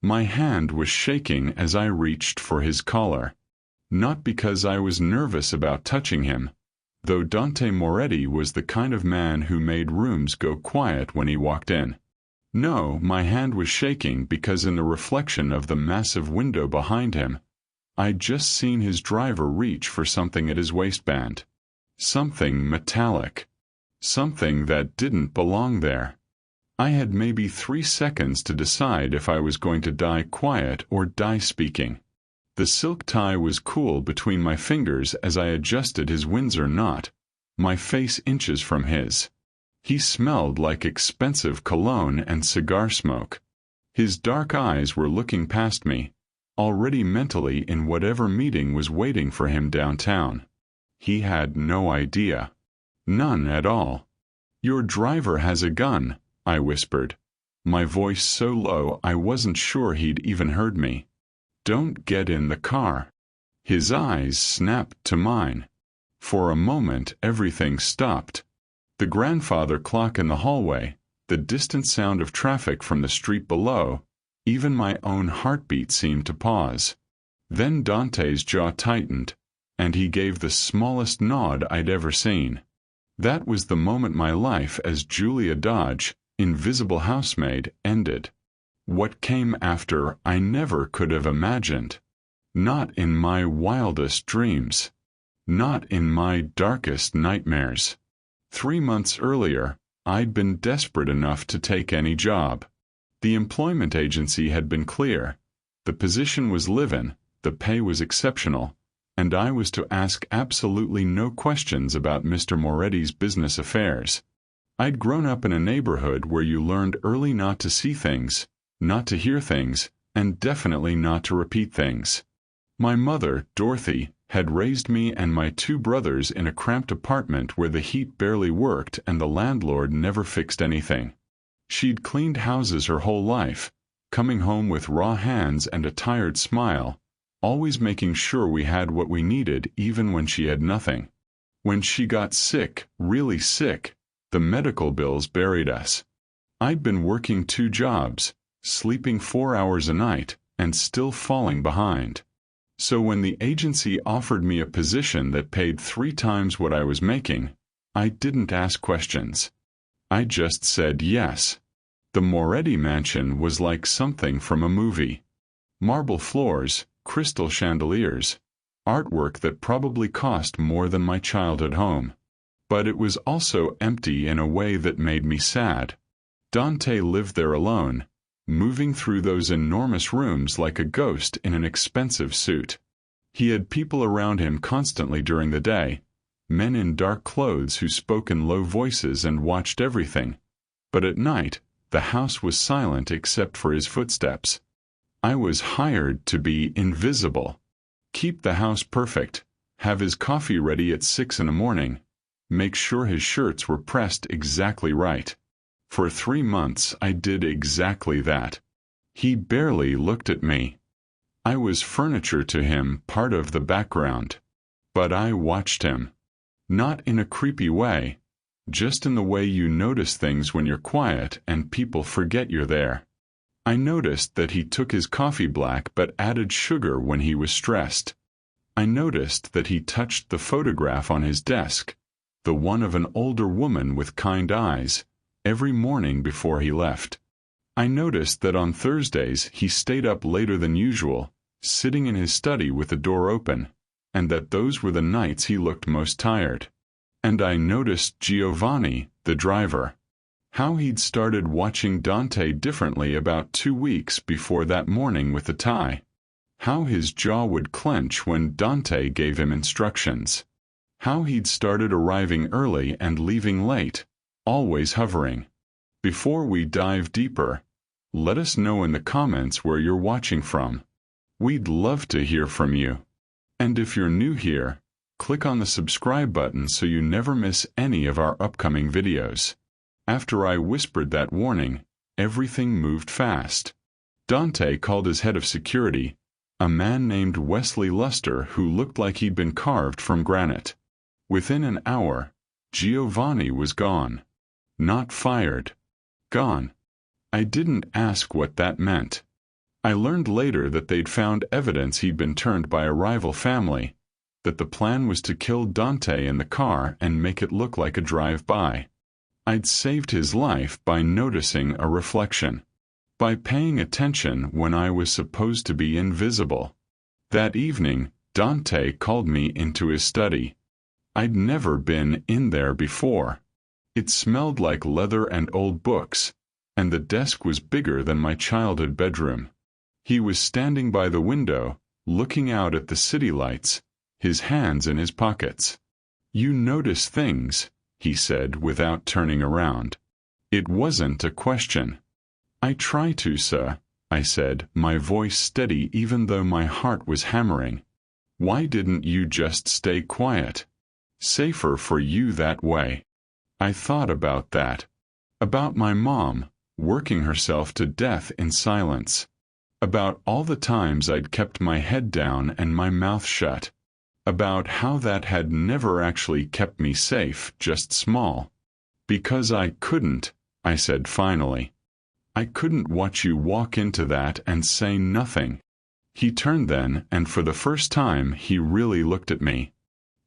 My hand was shaking as I reached for his collar. Not because I was nervous about touching him, though Dante Moretti was the kind of man who made rooms go quiet when he walked in. No, my hand was shaking because in the reflection of the massive window behind him, I'd just seen his driver reach for something at his waistband. Something metallic. Something that didn't belong there. I had maybe 3 seconds to decide if I was going to die quiet or die speaking. The silk tie was cool between my fingers as I adjusted his Windsor knot, my face inches from his. He smelled like expensive cologne and cigar smoke. His dark eyes were looking past me, already mentally in whatever meeting was waiting for him downtown. He had no idea. None at all. "Your driver has a gun," I whispered, my voice so low I wasn't sure he'd even heard me. "Don't get in the car." His eyes snapped to mine. For a moment everything stopped. The grandfather clock in the hallway, the distant sound of traffic from the street below, even my own heartbeat seemed to pause. Then Dante's jaw tightened, and he gave the smallest nod I'd ever seen. That was the moment my life as Julia Dodge, invisible housemaid, ended. What came after I never could have imagined. Not in my wildest dreams. Not in my darkest nightmares. 3 months earlier, I'd been desperate enough to take any job. The employment agency had been clear. The position was live-in, the pay was exceptional, and I was to ask absolutely no questions about Mr. Moretti's business affairs. I'd grown up in a neighborhood where you learned early not to see things, not to hear things, and definitely not to repeat things. My mother, Dorothy, had raised me and my 2 brothers in a cramped apartment where the heat barely worked and the landlord never fixed anything. She'd cleaned houses her whole life, coming home with raw hands and a tired smile, always making sure we had what we needed even when she had nothing. When she got sick, really sick, the medical bills buried us. I'd been working 2 jobs, sleeping 4 hours a night, and still falling behind. So when the agency offered me a position that paid 3 times what I was making, I didn't ask questions. I just said yes. The Moretti mansion was like something from a movie. Marble floors, crystal chandeliers, artwork that probably cost more than my childhood home. But it was also empty in a way that made me sad. Dante lived there alone, moving through those enormous rooms like a ghost in an expensive suit. He had people around him constantly during the day, men in dark clothes who spoke in low voices and watched everything. But at night, the house was silent except for his footsteps. I was hired to be invisible. Keep the house perfect, have his coffee ready at 6 in the morning, make sure his shirts were pressed exactly right. For 3 months I did exactly that. He barely looked at me. I was furniture to him, part of the background. But I watched him. Not in a creepy way, just in the way you notice things when you're quiet and people forget you're there. I noticed that he took his coffee black but added sugar when he was stressed. I noticed that he touched the photograph on his desk, the one of an older woman with kind eyes, every morning before he left. I noticed that on Thursdays he stayed up later than usual, sitting in his study with the door open, and that those were the nights he looked most tired. And I noticed Giovanni, the driver. How he'd started watching Dante differently about 2 weeks before that morning with the tie. How his jaw would clench when Dante gave him instructions. How he'd started arriving early and leaving late, always hovering. Before we dive deeper, let us know in the comments where you're watching from. We'd love to hear from you. And if you're new here, click on the subscribe button so you never miss any of our upcoming videos. After I whispered that warning, everything moved fast. Dante called his head of security, a man named Wesley Luster who looked like he'd been carved from granite. Within an hour, Giovanni was gone. Not fired. Gone. I didn't ask what that meant. I learned later that they'd found evidence he'd been turned by a rival family, that the plan was to kill Dante in the car and make it look like a drive-by. I'd saved his life by noticing a reflection, by paying attention when I was supposed to be invisible. That evening, Dante called me into his study. I'd never been in there before. It smelled like leather and old books, and the desk was bigger than my childhood bedroom. He was standing by the window, looking out at the city lights, his hands in his pockets. "You notice things," he said without turning around. It wasn't a question. "I try to, sir," I said, my voice steady even though my heart was hammering. "Why didn't you just stay quiet? Safer for you that way." I thought about that. About my mom, working herself to death in silence. About all the times I'd kept my head down and my mouth shut. About how that had never actually kept me safe, just small. "Because I couldn't," I said finally. "I couldn't watch you walk into that and say nothing." He turned then, and for the first time he really looked at me.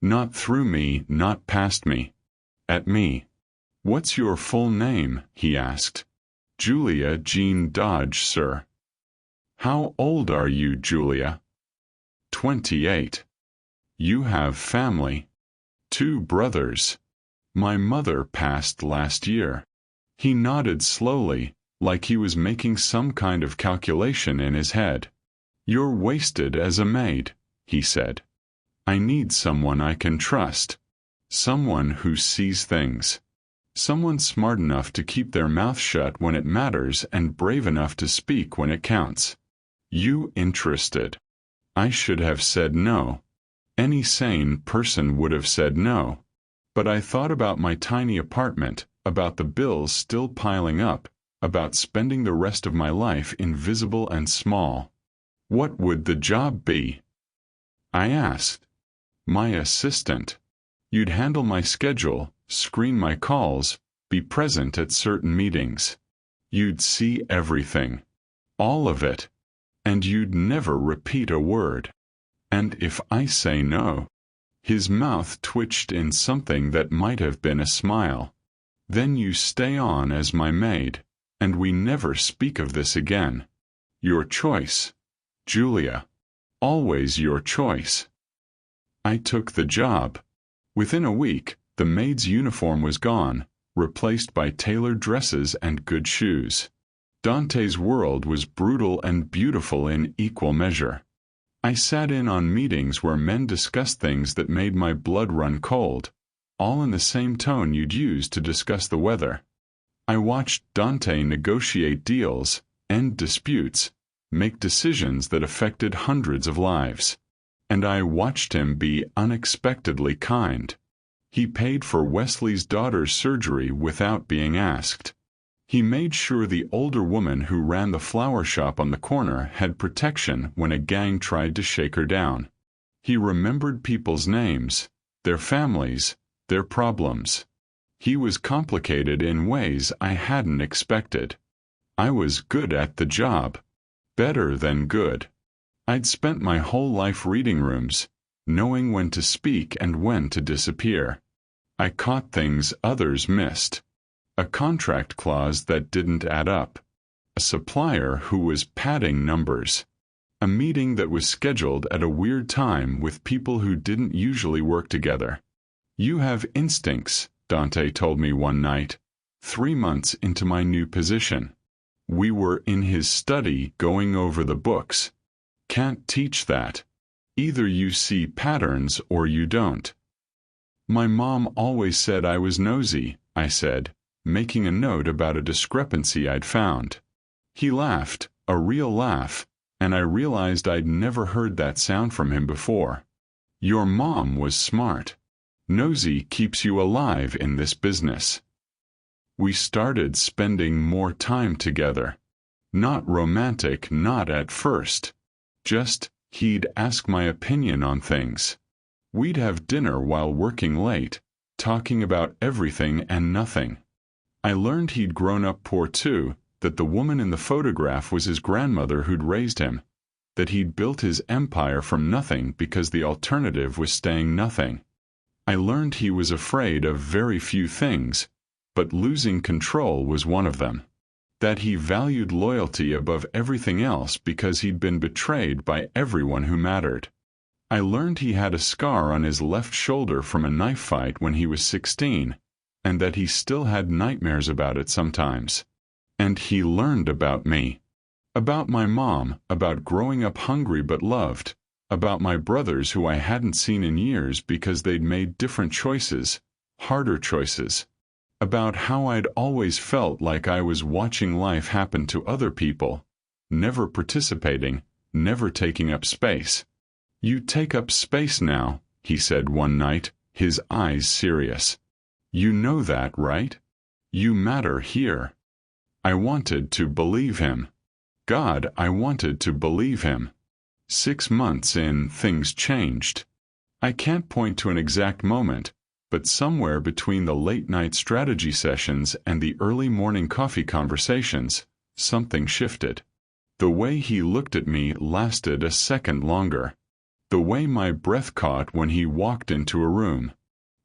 Not through me, not past me. At me. "What's your full name?" he asked. "Julia Jean Dodge, sir." "How old are you, Julia?" 28. "You have family?" 2 brothers. "My mother passed last year." He nodded slowly, like he was making some kind of calculation in his head. "You're wasted as a maid," he said. "I need someone I can trust. Someone who sees things. Someone smart enough to keep their mouth shut when it matters and brave enough to speak when it counts." "You interested?" I should have said no. Any sane person would have said no. But I thought about my tiny apartment, about the bills still piling up, about spending the rest of my life invisible and small. "What would the job be?" I asked. "My assistant. You'd handle my schedule, screen my calls, be present at certain meetings. You'd see everything. All of it. And you'd never repeat a word. And if I say no..." His mouth twitched in something that might have been a smile. "Then you stay on as my maid, and we never speak of this again. Your choice, Julia. Always your choice." I took the job. Within a week, the maid's uniform was gone, replaced by tailored dresses and good shoes. Dante's world was brutal and beautiful in equal measure. I sat in on meetings where men discussed things that made my blood run cold, all in the same tone you'd use to discuss the weather. I watched Dante negotiate deals, end disputes, make decisions that affected hundreds of lives. And I watched him be unexpectedly kind. He paid for Wesley's daughter's surgery without being asked. He made sure the older woman who ran the flower shop on the corner had protection when a gang tried to shake her down. He remembered people's names, their families, their problems. He was complicated in ways I hadn't expected. I was good at the job. Better than good. I'd spent my whole life reading rooms, knowing when to speak and when to disappear. I caught things others missed. A contract clause that didn't add up. A supplier who was padding numbers. A meeting that was scheduled at a weird time with people who didn't usually work together. "You have instincts," Dante told me one night, 3 months into my new position. We were in his study going over the books. "Can't teach that. Either you see patterns or you don't." "My mom always said I was nosy," I said, making a note about a discrepancy I'd found. He laughed, a real laugh, and I realized I'd never heard that sound from him before. "Your mom was smart. Nosy keeps you alive in this business." We started spending more time together. Not romantic, not at first. Just, he'd ask my opinion on things. We'd have dinner while working late, talking about everything and nothing. I learned he'd grown up poor too, that the woman in the photograph was his grandmother who'd raised him, that he'd built his empire from nothing because the alternative was staying nothing. I learned he was afraid of very few things, but losing control was one of them. That he valued loyalty above everything else because he'd been betrayed by everyone who mattered. I learned he had a scar on his left shoulder from a knife fight when he was 16, and that he still had nightmares about it sometimes. And he learned about me. About my mom, about growing up hungry but loved, about my brothers who I hadn't seen in years because they'd made different choices, harder choices. About how I'd always felt like I was watching life happen to other people, never participating, never taking up space. "You take up space now," he said one night, his eyes serious. "You know that, right? You matter here." I wanted to believe him. God, I wanted to believe him. 6 months in, things changed. I can't point to an exact moment, but somewhere between the late-night strategy sessions and the early morning coffee conversations, something shifted. The way he looked at me lasted a second longer. The way my breath caught when he walked into a room.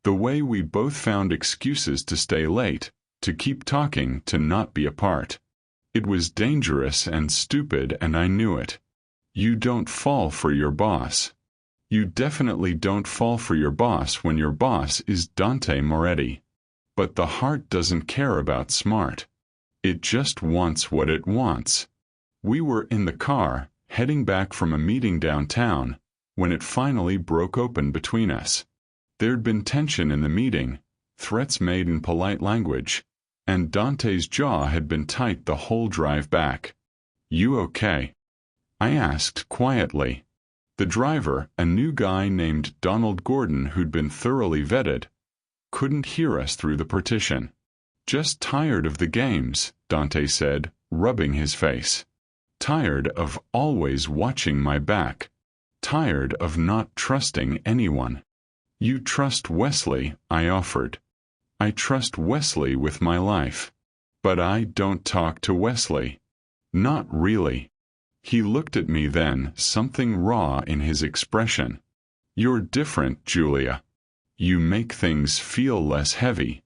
The way we both found excuses to stay late, to keep talking, to not be apart. It was dangerous and stupid, and I knew it. You don't fall for your boss. You definitely don't fall for your boss when your boss is Dante Moretti. But the heart doesn't care about smart. It just wants what it wants. We were in the car, heading back from a meeting downtown, when it finally broke open between us. There'd been tension in the meeting, threats made in polite language, and Dante's jaw had been tight the whole drive back. "You okay?" I asked quietly. The driver, a new guy named Donald Gordon who'd been thoroughly vetted, couldn't hear us through the partition. "Just tired of the games," Dante said, rubbing his face. "Tired of always watching my back. Tired of not trusting anyone." "You trust Wesley," I offered. "I trust Wesley with my life. But I don't talk to Wesley." "Not really." He looked at me then, something raw in his expression. "You're different, Julia. You make things feel less heavy.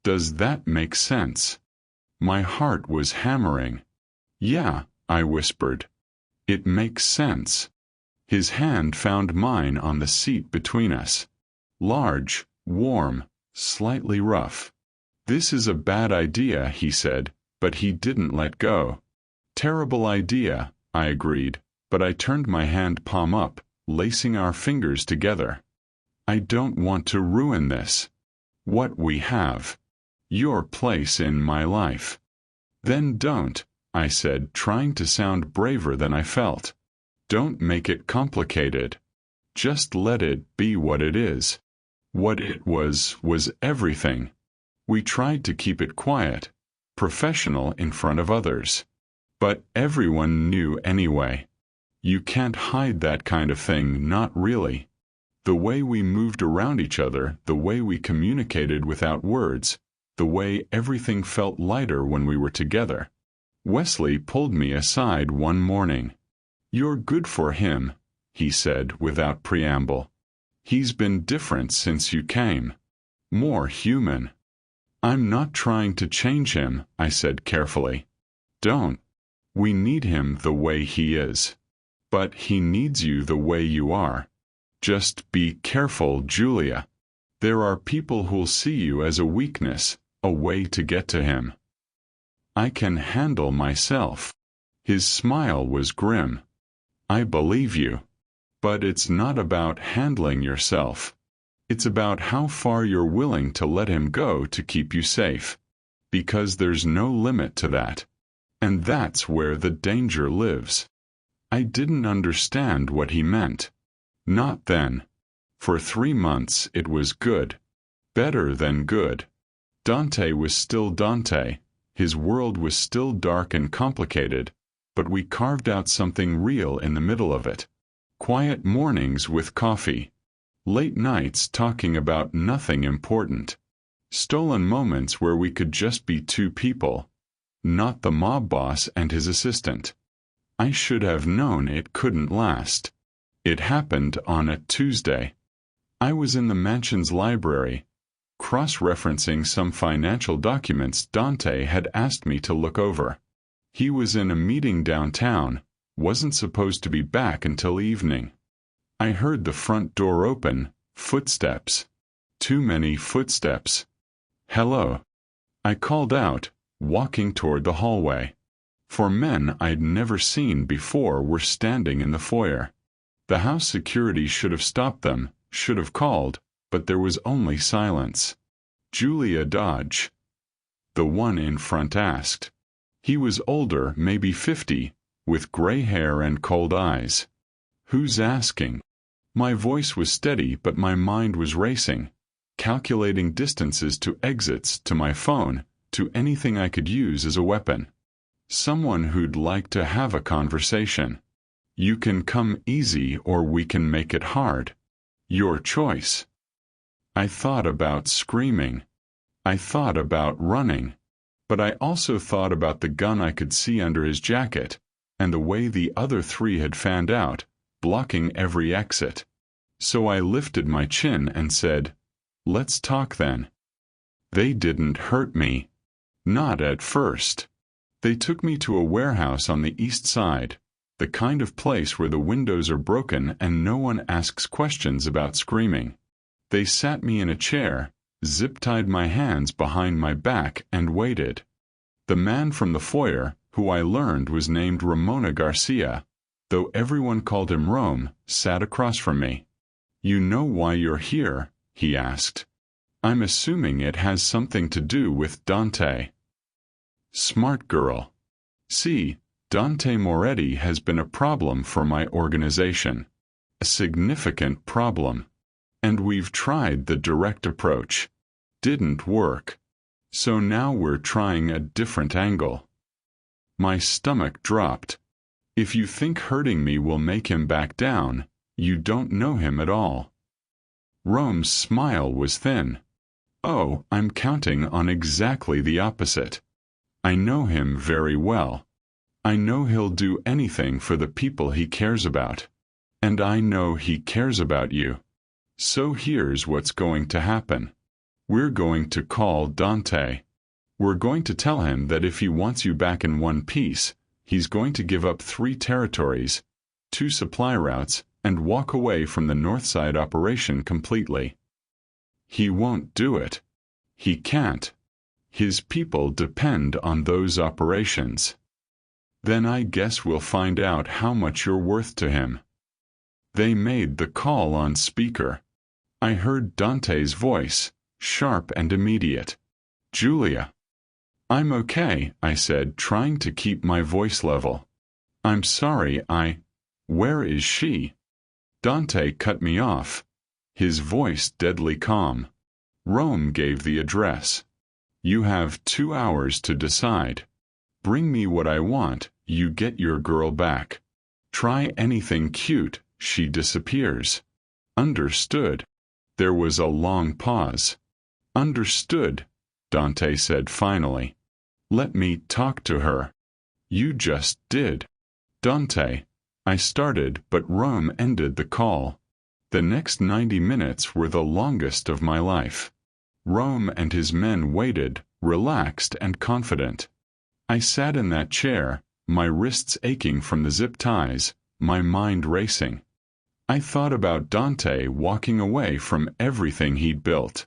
Does that make sense?" My heart was hammering. "Yeah," I whispered. "It makes sense." His hand found mine on the seat between us. Large, warm, slightly rough. "This is a bad idea," he said, but he didn't let go. "Terrible idea," I agreed, but I turned my hand palm up, lacing our fingers together. "I don't want to ruin this. What we have. Your place in my life." "Then don't," I said, trying to sound braver than I felt. "Don't make it complicated. Just let it be what it is." What it was everything. We tried to keep it quiet, professional in front of others. But everyone knew anyway. You can't hide that kind of thing, not really. The way we moved around each other, the way we communicated without words, the way everything felt lighter when we were together. Wesley pulled me aside one morning. "You're good for him," he said without preamble. "He's been different since you came. More human." "I'm not trying to change him," I said carefully. "Don't. We need him the way he is. But he needs you the way you are. Just be careful, Julia. There are people who'll see you as a weakness, a way to get to him." "I can handle myself." His smile was grim. "I believe you. But it's not about handling yourself. It's about how far you're willing to let him go to keep you safe. Because there's no limit to that. And that's where the danger lives." I didn't understand what he meant. Not then. For 3 months it was good. Better than good. Dante was still Dante. His world was still dark and complicated, but we carved out something real in the middle of it. Quiet mornings with coffee. Late nights talking about nothing important. Stolen moments where we could just be two people. not the mob boss and his assistant. I should have known it couldn't last. It happened on a Tuesday. I was in the mansion's library, cross-referencing some financial documents Dante had asked me to look over. He was in a meeting downtown, wasn't supposed to be back until evening. I heard the front door open, footsteps. Too many footsteps. "Hello." I called out, walking toward the hallway. 4 men I'd never seen before were standing in the foyer. The house security should have stopped them, should have called, but there was only silence. "Julia Dodge?" the one in front asked. He was older, maybe 50, with gray hair and cold eyes. "Who's asking?" My voice was steady, but my mind was racing, calculating distances to exits, to my phone, to anything I could use as a weapon. "Someone who'd like to have a conversation. You can come easy or we can make it hard. Your choice." I thought about screaming. I thought about running. But I also thought about the gun I could see under his jacket, and the way the other 3 had fanned out, blocking every exit. So I lifted my chin and said, "Let's talk then." They didn't hurt me. Not at first. They took me to a warehouse on the east side, the kind of place where the windows are broken and no one asks questions about screaming. They sat me in a chair, zip-tied my hands behind my back, and waited. The man from the foyer, who I learned was named Ramona Garcia, though everyone called him Rome, sat across from me. "You know why you're here?" he asked. "I'm assuming it has something to do with Dante." Smart girl. See, Dante Moretti has been a problem for my organization. A significant problem. And we've tried the direct approach. Didn't work. So now we're trying a different angle. My stomach dropped. If you think hurting me will make him back down, you don't know him at all. Rome's smile was thin. Oh, I'm counting on exactly the opposite. I know him very well. I know he'll do anything for the people he cares about. And I know he cares about you. So here's what's going to happen. We're going to call Dante. We're going to tell him that if he wants you back in one piece, he's going to give up 3 territories, 2 supply routes, and walk away from the Northside operation completely. He won't do it. He can't. His people depend on those operations. Then I guess we'll find out how much you're worth to him. They made the call on speaker. I heard Dante's voice, sharp and immediate. "Julia." "I'm okay," I said, trying to keep my voice level. "I'm sorry, Where is she?" Dante cut me off, his voice deadly calm. Rome gave the address. "You have 2 hours to decide. Bring me what I want, you get your girl back. Try anything cute, she disappears." "Understood." There was a long pause. "Understood," Dante said finally. "Let me talk to her." "You just did." "Dante," I started, but Rome ended the call. The next 90 minutes were the longest of my life. Rome and his men waited, relaxed and confident. I sat in that chair, my wrists aching from the zip ties, my mind racing. I thought about Dante walking away from everything he'd built.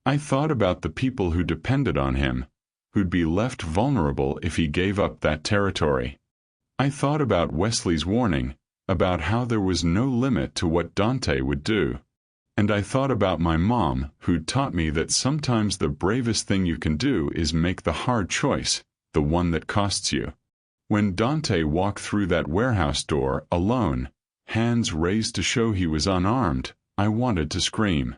I thought about the people who depended on him, who'd be left vulnerable if he gave up that territory. I thought about Wesley's warning, about how there was no limit to what Dante would do. And I thought about my mom, who'd taught me that sometimes the bravest thing you can do is make the hard choice, the one that costs you. When Dante walked through that warehouse door, alone, hands raised to show he was unarmed, I wanted to scream.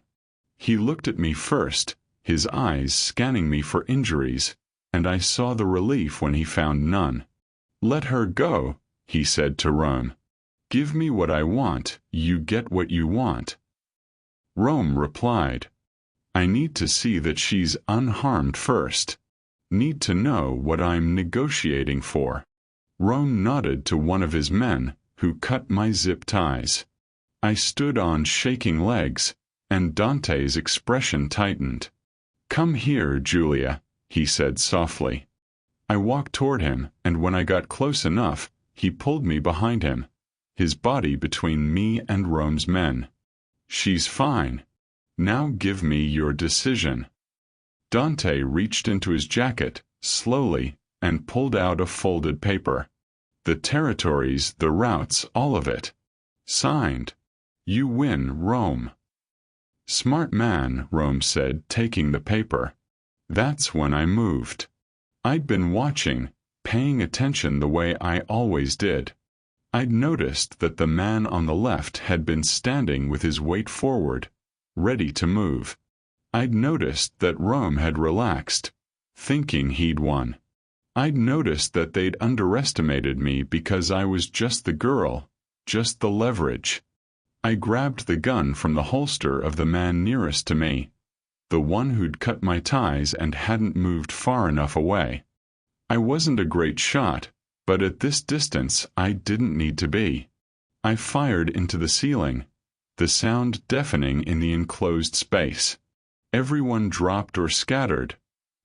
He looked at me first, his eyes scanning me for injuries, and I saw the relief when he found none. "Let her go," he said to Rome. "Give me what I want, you get what you want." Rome replied, "I need to see that she's unharmed first." Need to know what I'm negotiating for. Rome nodded to one of his men, who cut my zip ties. I stood on shaking legs, and Dante's expression tightened. "Come here, Julia," he said softly. I walked toward him, and when I got close enough, he pulled me behind him, his body between me and Rome's men. "She's fine. Now give me your decision." Dante reached into his jacket, slowly, and pulled out a folded paper. "The territories, the routes, all of it. Signed. You win, Rome." "Smart man," Rome said, taking the paper. That's when I moved. I'd been watching, paying attention the way I always did. I'd noticed that the man on the left had been standing with his weight forward, ready to move. I'd noticed that Rome had relaxed, thinking he'd won. I'd noticed that they'd underestimated me because I was just the girl, just the leverage. I grabbed the gun from the holster of the man nearest to me, the one who'd cut my ties and hadn't moved far enough away. I wasn't a great shot, but at this distance I didn't need to be. I fired into the ceiling, the sound deafening in the enclosed space. Everyone dropped or scattered,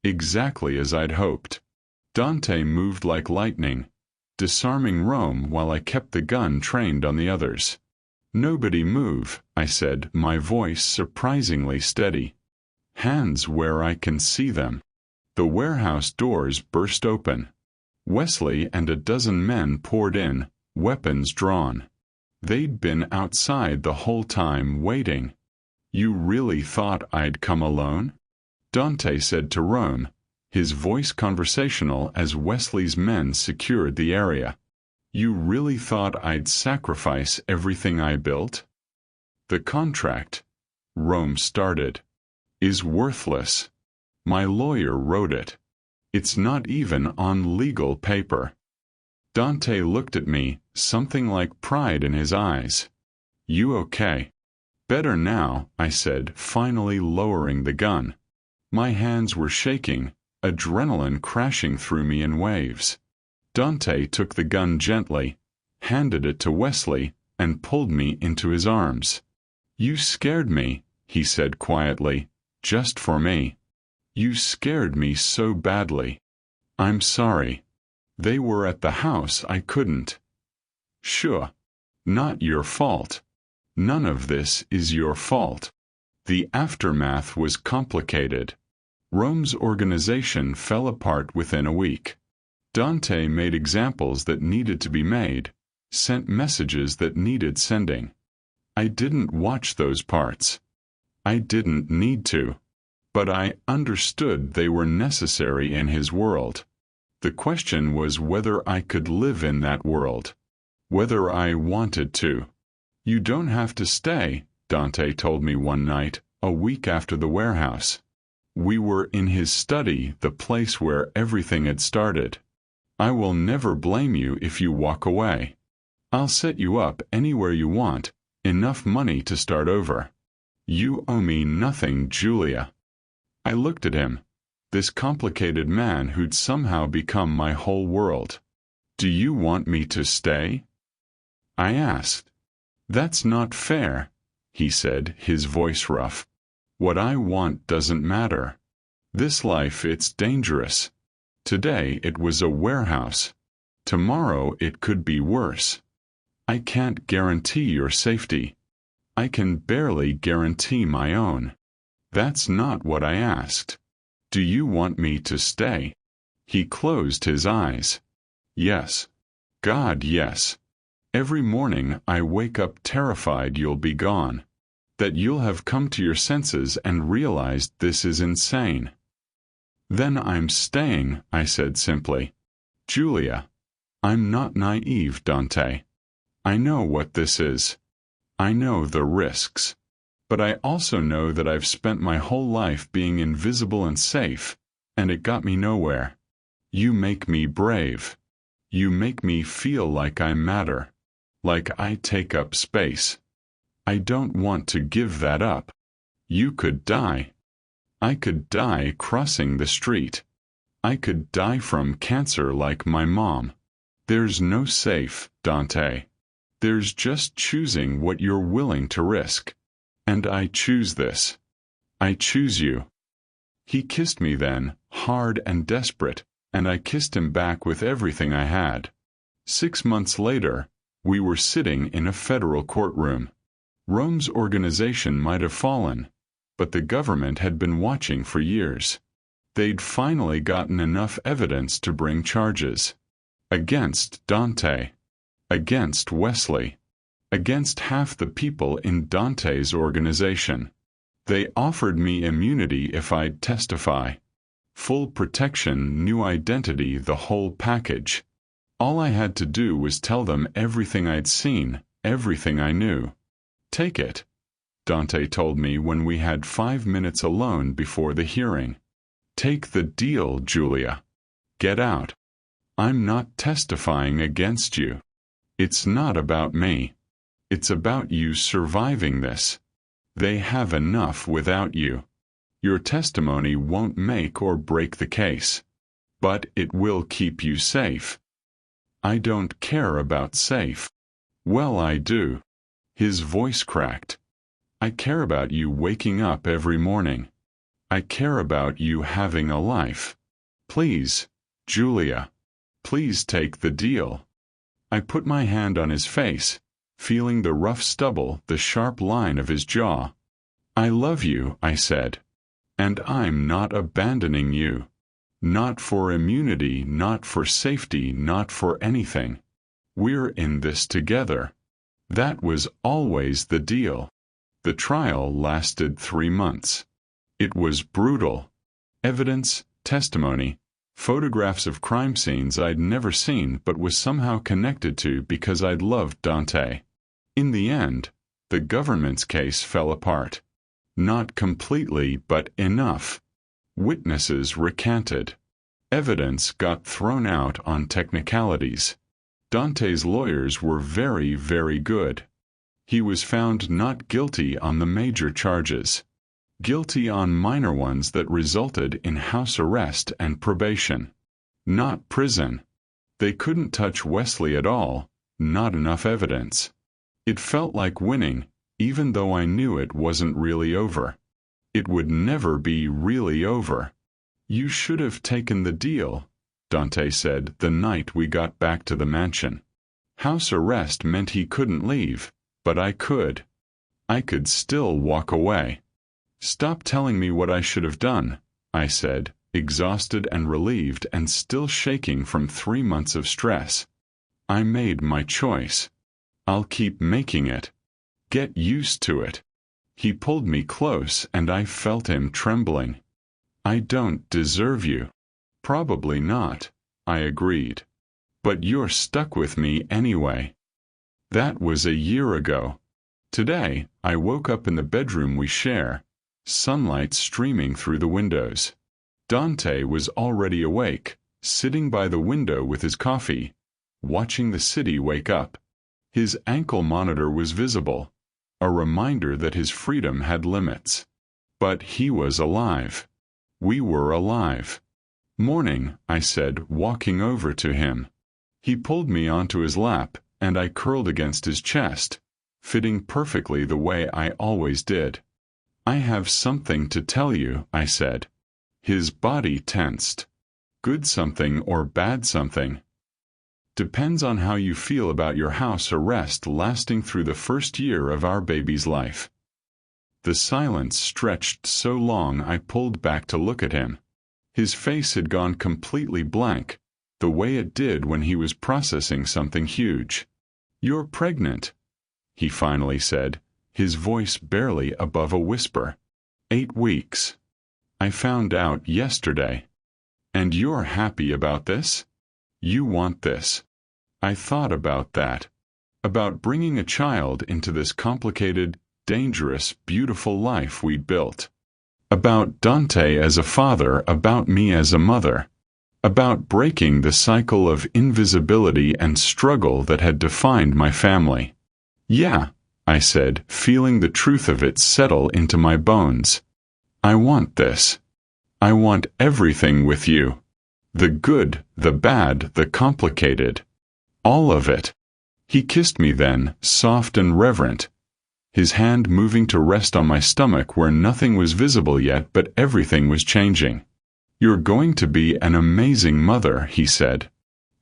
exactly as I'd hoped. Dante moved like lightning, disarming Rome while I kept the gun trained on the others. "Nobody move," I said, my voice surprisingly steady. "Hands where I can see them." The warehouse doors burst open. Wesley and a dozen men poured in, weapons drawn. They'd been outside the whole time waiting. "You really thought I'd come alone?" Dante said to Rome, his voice conversational as Wesley's men secured the area. "You really thought I'd sacrifice everything I built?" "The contract," Rome started, "is worthless. My lawyer wrote it. It's not even on legal paper." Dante looked at me, something like pride in his eyes. "You okay?" "Better now," I said, finally lowering the gun. My hands were shaking, adrenaline crashing through me in waves. Dante took the gun gently, handed it to Wesley, and pulled me into his arms. "You scared me," he said quietly, "just for me. You scared me so badly. I'm sorry. They were at the house, I couldn't." "Sure. Not your fault. None of this is your fault." The aftermath was complicated. Rome's organization fell apart within a week. Dante made examples that needed to be made, sent messages that needed sending. I didn't watch those parts. I didn't need to. But I understood they were necessary in his world. The question was whether I could live in that world, whether I wanted to. "You don't have to stay," Dante told me one night, a week after the warehouse. We were in his study, the place where everything had started. "I will never blame you if you walk away. I'll set you up anywhere you want, enough money to start over. You owe me nothing, Julia." I looked at him, this complicated man who'd somehow become my whole world. "Do you want me to stay?" I asked. "That's not fair," he said, his voice rough. "What I want doesn't matter. This life, it's dangerous. Today it was a warehouse. Tomorrow it could be worse. I can't guarantee your safety. I can barely guarantee my own. That's not what I asked. Do you want me to stay?" He closed his eyes. "Yes. God, yes. Every morning I wake up terrified you'll be gone, that you'll have come to your senses and realized this is insane." "Then I'm staying," I said simply. "Julia, I'm not naive, Dante. I know what this is. I know the risks. But I also know that I've spent my whole life being invisible and safe, and it got me nowhere. You make me brave. You make me feel like I matter, like I take up space. I don't want to give that up. You could die. I could die crossing the street. I could die from cancer like my mom. There's no safe, Dante. There's just choosing what you're willing to risk. And I choose this. I choose you. He kissed me then, hard and desperate, and I kissed him back with everything I had. 6 months later, we were sitting in a federal courtroom. Rome's organization might have fallen, but the government had been watching for years. They'd finally gotten enough evidence to bring charges. Against Dante. Against Wesley. Against half the people in Dante's organization. They offered me immunity if I'd testify. Full protection, new identity, the whole package. All I had to do was tell them everything I'd seen, everything I knew. Take it, Dante told me when we had 5 minutes alone before the hearing. Take the deal, Julia. Get out. I'm not testifying against you. It's not about me. It's about you surviving this. They have enough without you. Your testimony won't make or break the case, but it will keep you safe. I don't care about safe. Well, I do. His voice cracked. I care about you waking up every morning. I care about you having a life. Please, Julia, please take the deal. I put my hand on his face, feeling the rough stubble, the sharp line of his jaw. I love you, I said. And I'm not abandoning you. Not for immunity, not for safety, not for anything. We're in this together. That was always the deal. The trial lasted 3 months. It was brutal. Evidence, testimony, photographs of crime scenes I'd never seen but was somehow connected to because I'd loved Dante. In the end, the government's case fell apart. Not completely, but enough. Witnesses recanted. Evidence got thrown out on technicalities. Dante's lawyers were very, very good. He was found not guilty on the major charges. Guilty on minor ones that resulted in house arrest and probation. Not prison. They couldn't touch Wesley at all, not enough evidence. It felt like winning, even though I knew it wasn't really over. It would never be really over. You should have taken the deal, Dante said the night we got back to the mansion. House arrest meant he couldn't leave, but I could. I could still walk away. Stop telling me what I should have done, I said, exhausted and relieved and still shaking from 3 months of stress. I made my choice. I'll keep making it. Get used to it. He pulled me close and I felt him trembling. I don't deserve you. Probably not, I agreed. But you're stuck with me anyway. That was a year ago. Today, I woke up in the bedroom we share, sunlight streaming through the windows. Dante was already awake, sitting by the window with his coffee, watching the city wake up. His ankle monitor was visible, a reminder that his freedom had limits. But he was alive. We were alive. Morning, I said, walking over to him. He pulled me onto his lap, and I curled against his chest, fitting perfectly the way I always did. I have something to tell you, I said. His body tensed. Good something or bad something? Depends on how you feel about your house arrest lasting through the first year of our baby's life. The silence stretched so long I pulled back to look at him. His face had gone completely blank, the way it did when he was processing something huge. You're pregnant, he finally said, his voice barely above a whisper. 8 weeks. I found out yesterday. And you're happy about this? You want this. I thought about that. About bringing a child into this complicated, dangerous, beautiful life we'd built. About Dante as a father, about me as a mother. About breaking the cycle of invisibility and struggle that had defined my family. Yeah, I said, feeling the truth of it settle into my bones. I want this. I want everything with you. The good, the bad, the complicated. All of it. He kissed me then, soft and reverent, his hand moving to rest on my stomach where nothing was visible yet but everything was changing. "You're going to be an amazing mother," he said.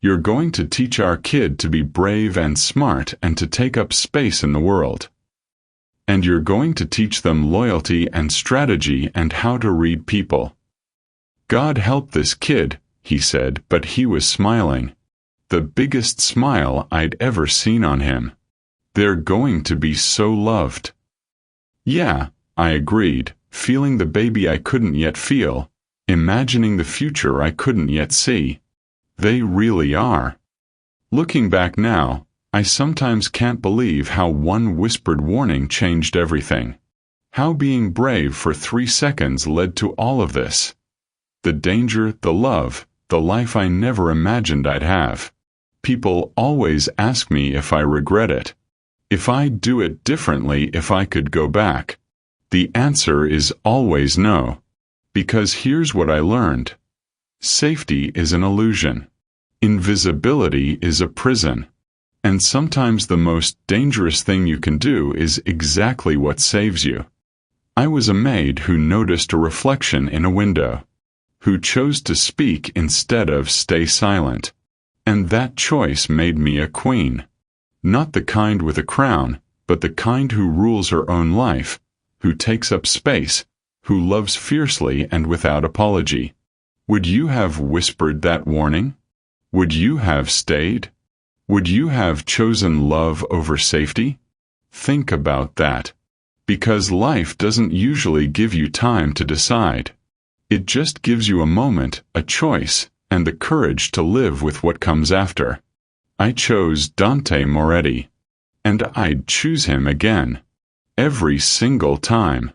"You're going to teach our kid to be brave and smart and to take up space in the world. And you're going to teach them loyalty and strategy and how to read people." God help this kid, he said, but he was smiling. The biggest smile I'd ever seen on him. They're going to be so loved. Yeah, I agreed, feeling the baby I couldn't yet feel, imagining the future I couldn't yet see. They really are. Looking back now, I sometimes can't believe how one whispered warning changed everything. How being brave for 3 seconds led to all of this. The danger, the love, the life I never imagined I'd have. People always ask me if I regret it. If I'd do it differently if I could go back. The answer is always no. Because here's what I learned. Safety is an illusion. Invisibility is a prison. And sometimes the most dangerous thing you can do is exactly what saves you. I was a maid who noticed a reflection in a window, who chose to speak instead of stay silent. And that choice made me a queen. Not the kind with a crown, but the kind who rules her own life, who takes up space, who loves fiercely and without apology. Would you have whispered that warning? Would you have stayed? Would you have chosen love over safety? Think about that. Because life doesn't usually give you time to decide. It just gives you a moment, a choice, and the courage to live with what comes after. I chose Dante Moretti. And I'd choose him again. Every single time.